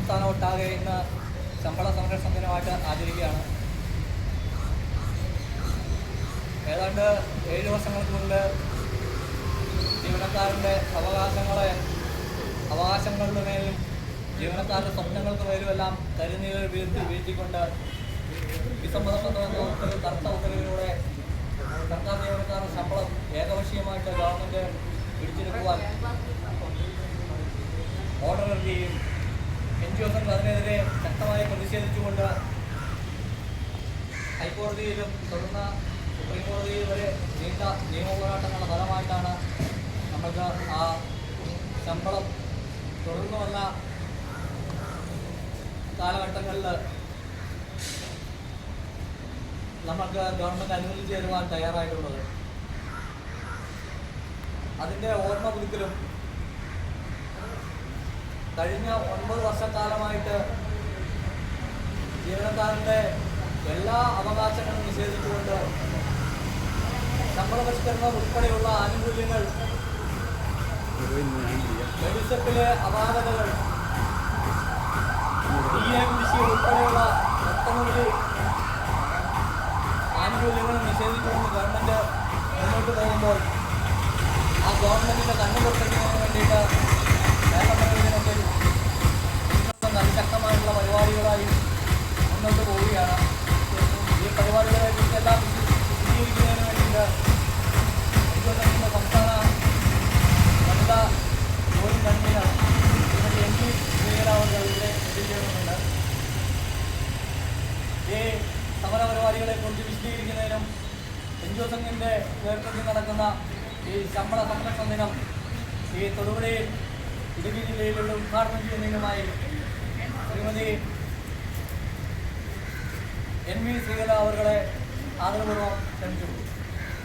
സംസ്ഥാനം ഒട്ടാകെ ഇന്ന് ശമ്പള സംരക്ഷണ ദിനമായിട്ട് ആചരിക്കുകയാണ്. ഏതാണ്ട് 7 വർഷങ്ങൾക്ക് മുൻപ് ജീവനക്കാരുടെ അവകാശങ്ങളുടെ മേലും ജീവനക്കാരുടെ സ്വപ്നങ്ങൾക്ക് മേലുമെല്ലാം കരിനീര് വീഴ്ത്തിക്കൊണ്ട് ഡിസംബർ 19 കറുത്ത ഉത്തരവിലൂടെ സർക്കാർ ജീവനക്കാരുടെ ശമ്പളം ഏകപക്ഷീയമായിട്ട് ഗവൺമെൻറ് പിടിച്ചെടുക്കുവാൻ ഓർഡർ ഇറക്കുകയും NGOs അതിനെതിരെ ശക്തമായി പ്രതിഷേധിച്ചുകൊണ്ട് ഹൈക്കോടതിയിലും തുടർന്ന് സുപ്രീം കോടതിയിൽ വരെ നീണ്ട നിയമ പോരാട്ടങ്ങളുടെ ഫലമായിട്ടാണ് നമുക്ക് ആ ശമ്പളം തുടർന്നു വന്ന കാലഘട്ടങ്ങളിൽ നമുക്ക് ഗവൺമെൻറ് അനുവദിച്ചു തരുവാൻ തയ്യാറായിട്ടുള്ളത്. അതിൻ്റെ ഓർമ്മ പുതുക്കലും കഴിഞ്ഞ 9 വർഷക്കാലമായിട്ട് ജീവനക്കാരൻ്റെ എല്ലാ അവകാശങ്ങളും നിഷേധിച്ചുകൊണ്ട് ശമ്പള പരിഷ്കരണം ഉൾപ്പെടെയുള്ള ആനുകൂല്യങ്ങൾ, മെഡിസെപ്പിലെ അപാകതകൾ, DA ഉൾപ്പെടെയുള്ള ഒട്ടനവധി ആനുകൂല്യങ്ങൾ നിഷേധിച്ചുകൊണ്ട് ഗവൺമെൻറ് മുന്നോട്ട് പോകുമ്പോൾ ആ ഗവൺമെൻറ്റിൻ്റെ കണ്ണു തുറക്കുന്നതിന് വേണ്ടിയിട്ട് കേരളത്തിൽ അതിശക്തമായിട്ടുള്ള പരിപാടികളായി മുന്നോട്ട് പോവുകയാണ്. ഈ പരിപാടികളെ കുറിച്ചെല്ലാം വിശദീകരിക്കുന്നതിന് വേണ്ടിയിട്ട് സംസ്ഥാന വനിതാ ജോയിന്റ് കൺവീനർ MP ശ്രീകരാവർ ഇവിടെ എത്തിച്ചേരുന്നുണ്ട്. ഈ സമരപരിപാടികളെ കുറിച്ച് വിശദീകരിക്കുന്നതിനും NGOs നേതൃത്വത്തിൽ നടക്കുന്ന ഈ ശമ്പള സംരക്ഷണ ദിനം ഈ തൊടുപുഴയിൽ ഇടുക്കി ജില്ലയിലുള്ള ഉദ്ഘാടനം ചെയ്യുന്നതിനുമായി ശ്രീമതി NV ശ്രീകല അവരുടെ ആദരപൂർവ്വം ക്ഷണിച്ചു.